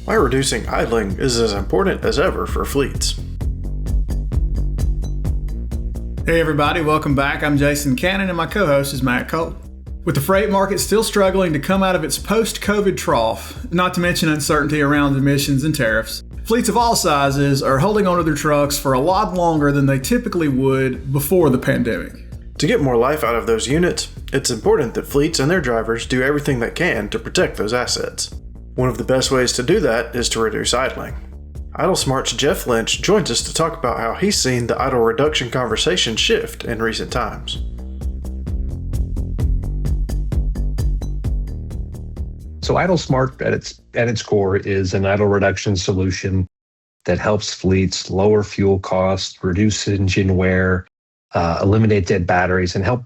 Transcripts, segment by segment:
why reducing idling is as important as ever for fleets. Hey everybody, welcome back. I'm Jason Cannon and my co-host is Matt Cole. With the freight market still struggling to come out of its post-COVID trough, not to mention uncertainty around emissions and tariffs, fleets of all sizes are holding onto their trucks for a lot longer than they typically would before the pandemic. To get more life out of those units, it's important that fleets and their drivers do everything they can to protect those assets. One of the best ways to do that is to reduce idling. Idle Smart's Jeff Lynch joins us to talk about how he's seen the idle reduction conversation shift in recent times. So Idle Smart at its core is an idle reduction solution that helps fleets lower fuel costs, reduce engine wear, eliminate dead batteries, and help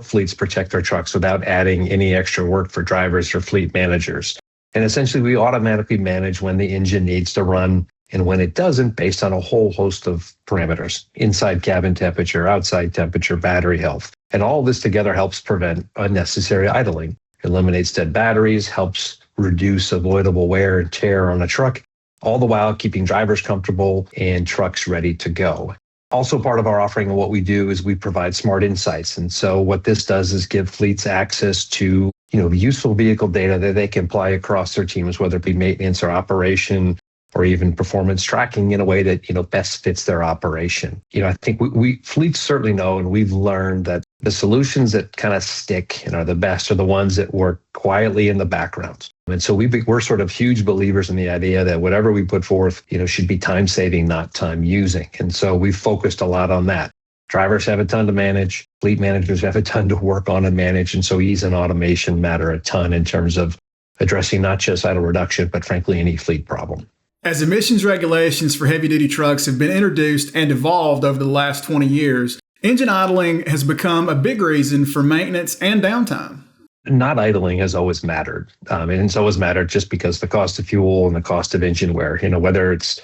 fleets protect their trucks without adding any extra work for drivers or fleet managers. And essentially, we automatically manage when the engine needs to run and when it doesn't based on a whole host of parameters: inside cabin temperature, outside temperature, battery health. And all this together helps prevent unnecessary idling, eliminates dead batteries, helps reduce avoidable wear and tear on a truck, all the while keeping drivers comfortable and trucks ready to go. Also part of our offering and what we do is we provide smart insights. And so what this does is give fleets access to, useful vehicle data that they can apply across their teams, whether it be maintenance or operation or even performance tracking in a way that, best fits their operation. I think we fleets certainly know, and we've learned that the solutions that kind of stick and are the best are the ones that work quietly in the background. And so we're sort of huge believers in the idea that whatever we put forth, should be time saving, not time using. And so we've focused a lot on that. Drivers have a ton to manage, fleet managers have a ton to work on and manage. And so ease and automation matter a ton in terms of addressing not just idle reduction, but frankly, any fleet problem. As emissions regulations for heavy-duty trucks have been introduced and evolved over the last 20 years, engine idling has become a big reason for maintenance and downtime. Not idling has always mattered. And it's always mattered just because the cost of fuel and the cost of engine wear, whether it's,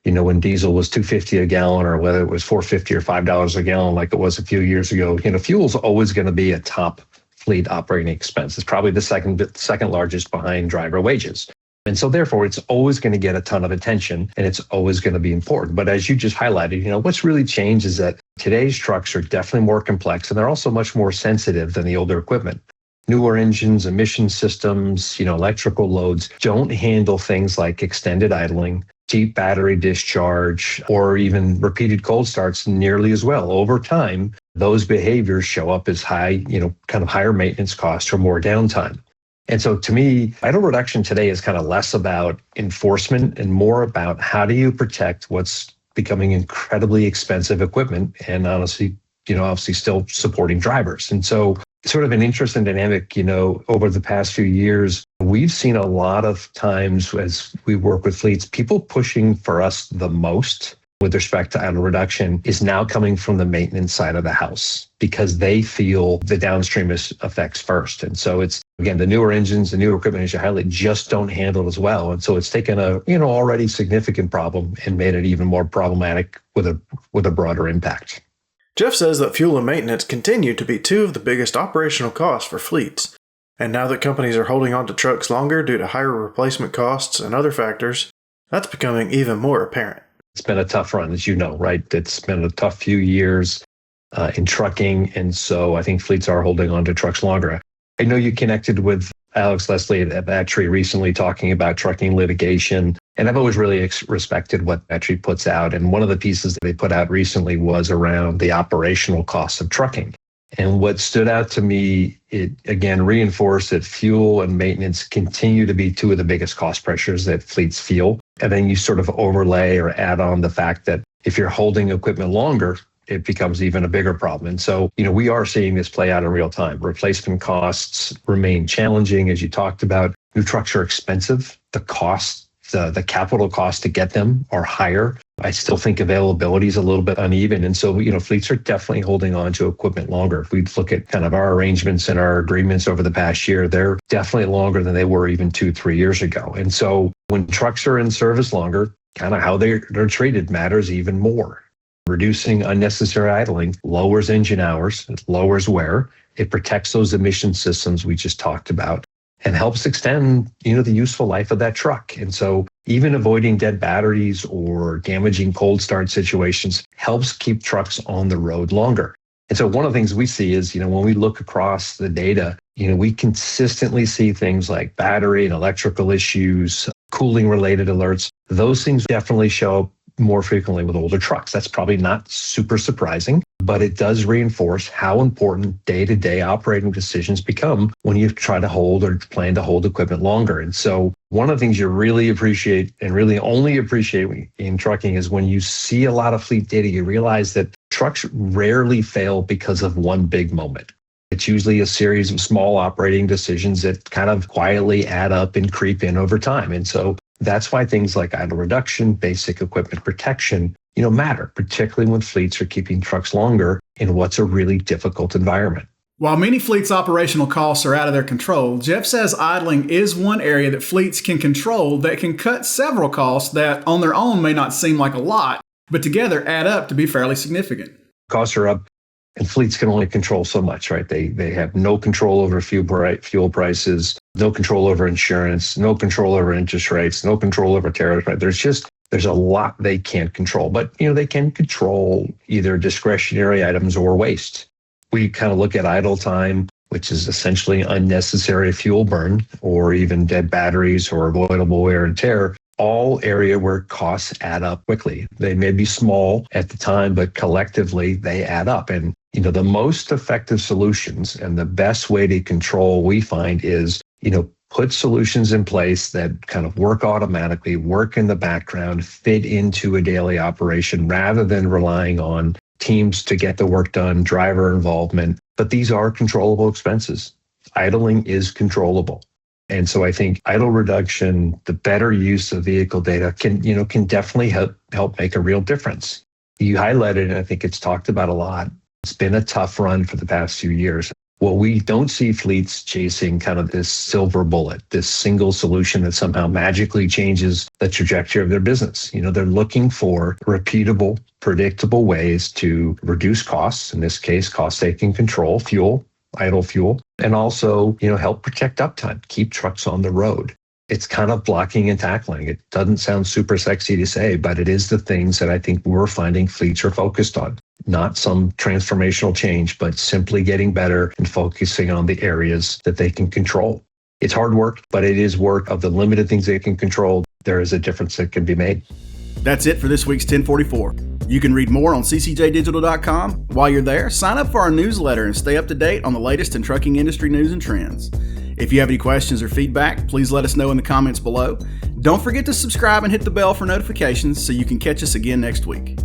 when diesel was $2.50 a gallon or whether it was $4.50 or $5 a gallon like it was a few years ago, fuel's always going to be a top fleet operating expense. It's probably the second largest behind driver wages. And so therefore, it's always going to get a ton of attention and it's always going to be important. But as you just highlighted, what's really changed is that today's trucks are definitely more complex and they're also much more sensitive than the older equipment. Newer engines, emission systems, electrical loads don't handle things like extended idling, deep battery discharge, or even repeated cold starts nearly as well. Over time, those behaviors show up as high, kind of higher maintenance costs or more downtime. And so to me, idle reduction today is kind of less about enforcement and more about how do you protect what's becoming incredibly expensive equipment and honestly, obviously still supporting drivers. And so sort of an interesting dynamic, over the past few years, we've seen a lot of times as we work with fleets, people pushing for us the most with respect to idle reduction is now coming from the maintenance side of the house because they feel the downstream effects first. And so it's, again, the newer engines, the newer equipment, as you highlight, just don't handle it as well. And so it's taken a, already significant problem and made it even more problematic with a broader impact. Jeff says that fuel and maintenance continue to be two of the biggest operational costs for fleets. And now that companies are holding on to trucks longer due to higher replacement costs and other factors, that's becoming even more apparent. It's been a tough run, as you know, right? It's been a tough few years in trucking. And so I think fleets are holding on to trucks longer. I know you connected with Alex Leslie at ATRI recently talking about trucking litigation. And I've always really respected what ATRI puts out. And one of the pieces that they put out recently was around the operational costs of trucking. And what stood out to me, it again reinforced that fuel and maintenance continue to be two of the biggest cost pressures that fleets feel. And then you sort of overlay or add on the fact that if you're holding equipment longer, it becomes even a bigger problem. And so, we are seeing this play out in real time. Replacement costs remain challenging, as you talked about. New trucks are expensive. The cost, the capital costs to get them are higher. I still think availability is a little bit uneven. And so, fleets are definitely holding on to equipment longer. If we look at kind of our arrangements and our agreements over the past year, they're definitely longer than they were even 2-3 years ago. And so when trucks are in service longer, kind of how they're treated matters even more. Reducing unnecessary idling lowers engine hours, it lowers wear, it protects those emission systems we just talked about. and helps extend, the useful life of that truck. And so even avoiding dead batteries or damaging cold start situations helps keep trucks on the road longer. And so one of the things we see is, when we look across the data, we consistently see things like battery and electrical issues, cooling related alerts. Those things definitely show up more frequently with older trucks. That's probably not super surprising, but it does reinforce how important day-to-day operating decisions become when you try to hold or plan to hold equipment longer. And so one of the things you really appreciate and really only appreciate in trucking is when you see a lot of fleet data, you realize that trucks rarely fail because of one big moment. It's usually a series of small operating decisions that kind of quietly add up and creep in over time. And so that's why things like idle reduction, basic equipment protection, matter, particularly when fleets are keeping trucks longer in what's a really difficult environment. While many fleets' operational costs are out of their control, Jeff says idling is one area that fleets can control that can cut several costs that on their own may not seem like a lot, but together add up to be fairly significant. Costs are up and fleets can only control so much, right? They have no control over fuel prices, no control over insurance, no control over interest rates, no control over tariffs, right? There's a lot they can't control, but they can control either discretionary items or waste. We kind of look at idle time, which is essentially unnecessary fuel burn, or even dead batteries or avoidable wear and tear, all area where costs add up quickly. They may be small at the time, but collectively they add up. And the most effective solutions and the best way to control we find is, put solutions in place that kind of work automatically, work in the background, fit into a daily operation rather than relying on teams to get the work done, driver involvement. But these are controllable expenses. Idling is controllable. And so I think idle reduction, the better use of vehicle data can definitely help make a real difference. You highlighted, and I think it's talked about a lot. It's been a tough run for the past few years. Well, we don't see fleets chasing kind of this silver bullet, this single solution that somehow magically changes the trajectory of their business. They're looking for repeatable, predictable ways to reduce costs, in this case, costs they can control, idle fuel, and also, help protect uptime, keep trucks on the road. It's kind of blocking and tackling. It doesn't sound super sexy to say, but it is the things that I think we're finding fleets are focused on. Not some transformational change, but simply getting better and focusing on the areas that they can control. It's hard work, but it is work of the limited things they can control. There is a difference that can be made. That's it for this week's 1044. You can read more on ccjdigital.com. While you're there, sign up for our newsletter and stay up to date on the latest in trucking industry news and trends. If you have any questions or feedback, please let us know in the comments below. Don't forget to subscribe and hit the bell for notifications so you can catch us again next week.